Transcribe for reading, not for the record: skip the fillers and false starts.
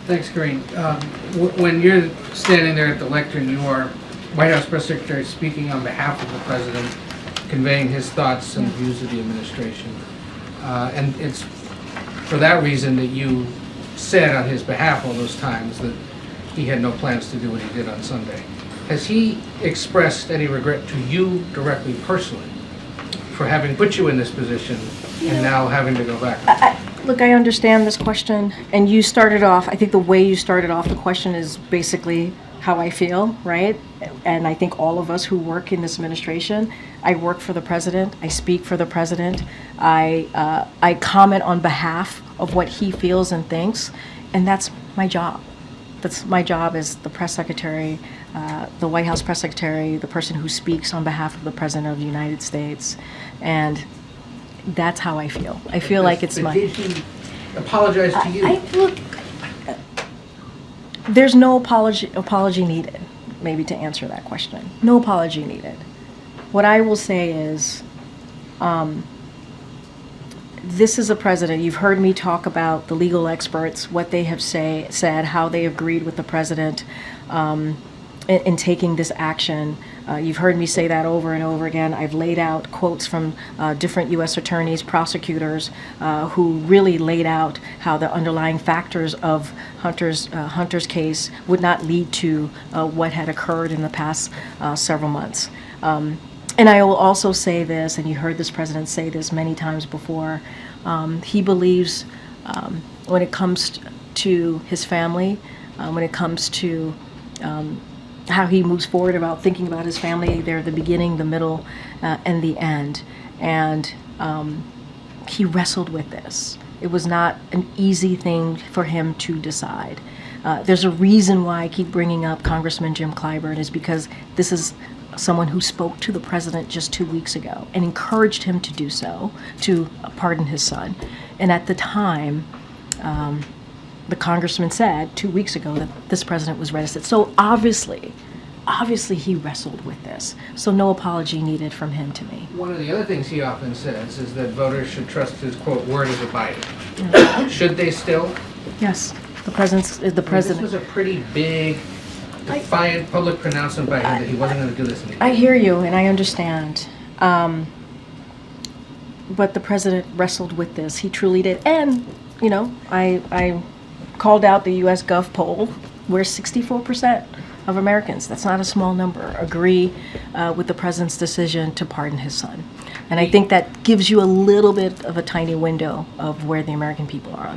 Thanks, Corinne. When you're standing there at the lectern, you are White House Press Secretary speaking on behalf of the President, conveying his thoughts and views of the administration. And it's for that reason that you said on his behalf all those times that he had no plans to do what he did on Sunday. Has he expressed any regret to you directly, personally, for having put you in this position and now having to go back? Look, I understand this question, and you started off, I think the way you started off the question is basically how I feel, right? And I think all of us who work in this administration, I work for the president, I speak for the president, I comment on behalf of what he feels and thinks, and that's my job. That's my job as the press secretary, the White House press secretary, the person who speaks on behalf of the President of the United States, and that's how I feel. I feel like it's my... Did he apologize to you? Look, there's no apology needed, maybe, to answer that question. No apology needed. What I will say is, this is a president. You've heard me talk about the legal experts, what they have said, how they agreed with the president in taking this action. You've heard me say that over and over again. I've laid out quotes from different U.S. attorneys, prosecutors, who really laid out how the underlying factors of Hunter's case would not lead to what had occurred in the past several months. And I will also say this, and you heard this president say this many times before, he believes when it comes to his family, when it comes to how he moves forward about thinking about his family, they're the beginning, the middle, and the end. And he wrestled with this. It was not an easy thing for him to decide. There's a reason why I keep bringing up Congressman Jim Clyburn, is because this is someone who spoke to the president just 2 weeks ago and encouraged him to do so, to pardon his son. And at the time, the congressman said 2 weeks ago that this president was reticent. So obviously he wrestled with this. So no apology needed from him to me. One of the other things he often says is that voters should trust his, quote, word as abiding. Should they still? Yes, the president. This was a pretty big, defiant public pronouncement by him that he wasn't going to do this anymore. I hear you, and I understand. But the president wrestled with this. He truly did. And, you know, I called out the U.S. Gov poll where 64% of Americans, that's not a small number, agree with the president's decision to pardon his son. And I think that gives you a little bit of a tiny window of where the American people are on